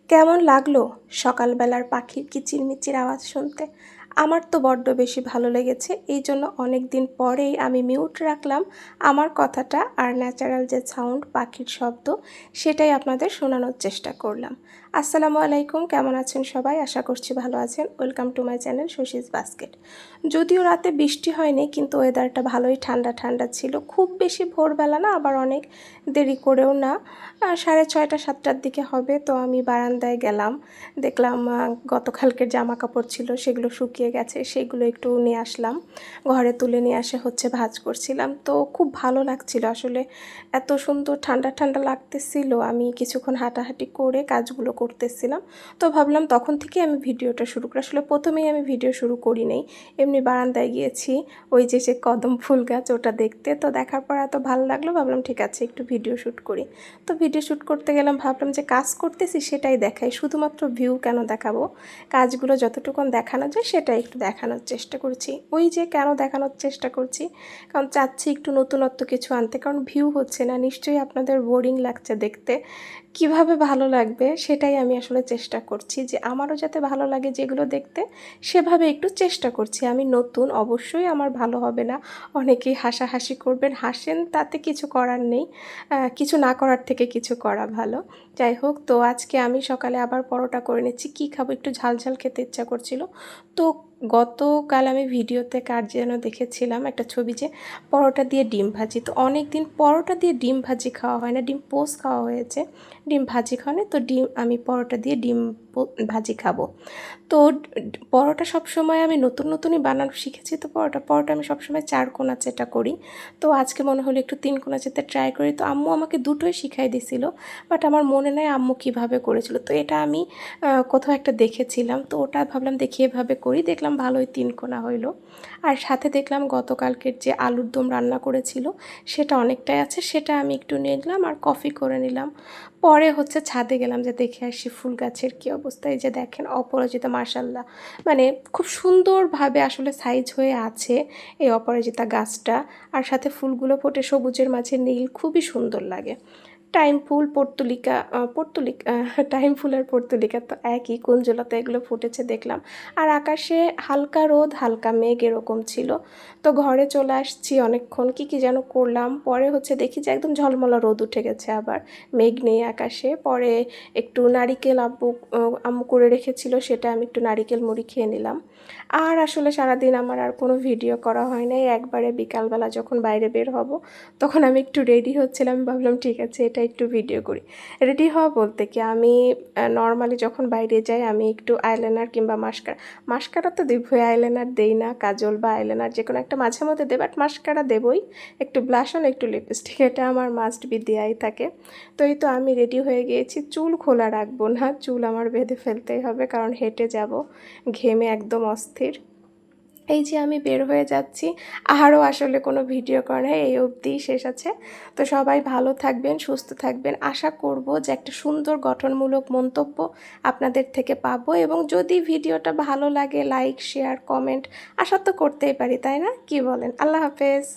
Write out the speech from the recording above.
কেমন লাগলো সকালবেলার পাখির কিচিরমিচির আওয়াজ শুনতে? আমার তো বড্ড বেশি ভালো লেগেছে। এই জন্য অনেক দিন পরেই আমি মিউট রাখলাম আমার কথাটা, আর ন্যাচারাল যে সাউন্ড পাখির শব্দ সেটাই আপনাদের শোনানোর চেষ্টা করলাম। আসসালামু আলাইকুম, কেমন আছেন সবাই? আশা করছি ভালো আছেন। Welcome to my channel Shashi's basket. যদিও রাতে বৃষ্টি হয়নি, কিন্তু ওয়েদারটা ভালোই ঠান্ডা ঠান্ডা ছিল। খুব বেশি ভোরবেলা না, আবার অনেক দেরি করেও না। 6:30 7টার দিকে হবে। তো আমি বারান্দায় গেলাম, দেখলাম গতকালকের জামা কাপড় ছিল সেগুলো শুকিয়ে গেছে, সেগুলো একটু নিয়ে আসলাম, ঘরে তুলে নিয়ে আসে ভাঁজ করছিলাম। তো খুব ভালো লাগছিল আসলে, এত সুন্দর ঠান্ডা ঠান্ডা লাগতেছিল। আমি কিছুক্ষণ হাঁটাহাঁটি করে কাজগুলো করতেছিলাম। তো ভাবলাম তখন থেকে আমি ভিডিওটা শুরু করি। আসলে প্রথমেই আমি ভিডিও শুরু করি নাই, এমনি বারান্দায় গিয়েছি ওই যে কদম ফুল গাছ ওটা দেখতে। তো দেখার পর এত ভালো লাগলো, ভাবলাম ঠিক আছে একটু ভিডিও শ্যুট করি। তো ভিডিও শ্যুট করতে গেলাম, ভাবলাম যে কাজ করতেছি সেটাই দেখাই, শুধুমাত্র ভিউ কেন দেখাবো, কাজগুলো যতটুকুন দেখানো যায় সেটাই একটু দেখানোর চেষ্টা করছি। ওই যে কেন দেখানোর চেষ্টা করছি, কারণ চাচ্ছি একটু নতুনত্ব কিছু আনতে, কারণ ভিউ হচ্ছে না, নিশ্চয়ই আপনাদের বোরিং লাগছে দেখতে। কিভাবে ভালো লাগবে সেটাই আমি আসলে চেষ্টা করছি, যে আমারও যাতে ভালো লাগে যেগুলো দেখতে, সেভাবে একটু চেষ্টা করছি। আমি নতুন, অবশ্যই আমার ভালো হবে না, অনেকেই হাসাহাসি করবেন, হাসেন, তাতে কিছু করার নেই। কিছু না করার থেকে কিছু করা ভালো। যাই হোক, তো আজকে আমি সকালে আবার পরোটা করে নিচ্ছি। কী খাবো, একটু ঝাল ঝাল খেতে ইচ্ছা করছিল। তো গতকাল আমি ভিডিওতে কার যেন দেখেছিলাম একটা ছবি, যে পরোটা দিয়ে ডিম ভাজি। তো অনেক দিন পরোটা দিয়ে ডিম ভাজি খাওয়া হয় না, ডিম পোস্ট খাওয়া হয়েছে, ডিম ভাজি খাওয়া নেই। তো আমি পরোটা দিয়ে ডিম ভাজি খাবো। তো পরোটা সবসময় আমি নতুন নতুনই বানানো শিখেছি। তো পরোটা আমি সবসময় 4 কোনা চেটা করি। তো আজকে মনে হলো একটু 3 কোনা চেতে ট্রাই করি। তো আম্মু আমাকে দুটোই শিখাই দিছিল, বাট আমার মনে নেই আম্মু কীভাবে করেছিল। তো এটা আমি কোথাও একটা দেখেছিলাম, তো ওটা ভাবলাম দেখি এভাবে করি, দেখলাম ভালোই 3 কোনা হইলো। আর সাথে দেখলাম গতকালকের যে আলুর দম রান্না করেছিল সেটা অনেকটাই আছে, সেটা আমি একটু নিয়ে নিলাম আর কফি করে নিলাম। পরে ছাদে গেলাম যে দেখে আসি ফুল গাছের কী অবস্থা। এই যে দেখেন অপরাজিতা, মাশাআল্লাহ, মানে খুব সুন্দরভাবে আসলে সাইজ হয়ে আছে এই অপরাজিতা গাছটা। আর সাথে ফুলগুলো ফোটে সবুজের মাঝে নীল, খুবই সুন্দর লাগে। টাইম ফুল, পর্তুলিকা, টাইম ফুল আর পর্তুলিকা তো একই, কুঞ্জলতা এগুলো ফুটেছে দেখলাম। আর আকাশে হালকা রোদ হালকা মেঘ এরকম ছিল। তো ঘরে চলে আসছি, অনেকক্ষণ কী যেন করলাম, পরে দেখি যে একদম ঝলমলা রোদ উঠে গেছে, আবার মেঘ নেই আকাশে। পরে একটু নারিকেল আম্মু করে রেখেছিল, সেটা আমি একটু নারিকেল মুড়ি খেয়ে নিলাম। আর আসলে সারাদিন আমার আর কোনো ভিডিও করা হয় নাই। একবারে বিকালবেলা যখন বাইরে বের হব, তখন আমি একটু রেডি হচ্ছিলাম, ভাবলাম ঠিক আছে এটা একটু ভিডিও করি। রেডি হওয়া বলতে কি, আমি নর্মালি যখন বাইরে যাই আমি একটু আইলাইনার কিংবা মাস্কারা তো দেবই, আইলাইনার দেই না, কাজল বা আইলাইনার যে কোনো একটা মাঝে মধ্যে দেই, বাট মাস্কারা দেবই, একটু ব্লাশ অন, একটু লিপস্টিক, এটা আমার মাস্ট বি দেয়াই থাকে। তো এই তো আমি রেডি হয়ে গিয়েছি, চুল খোলা রাখবো না, চুল আমার বেঁধে ফেলতেই হবে, কারণ হেঁটে যাব, ঘেমে একদম অস্থির। এই যে আমি বের হয়ে যাচ্ছি, আরও আসলে কোনো ভিডিও করা নেই, এই অবধিই শেষ আছে। তো সবাই ভালো থাকবেন, সুস্থ থাকবেন। আশা করব যে একটা সুন্দর গঠনমূলক মন্তব্য আপনাদের থেকে পাবো, এবং যদি ভিডিওটা ভালো লাগে লাইক শেয়ার কমেন্ট আশা তো করতেই পারি, তাই না? কি বলেন? আল্লাহ হাফেজ।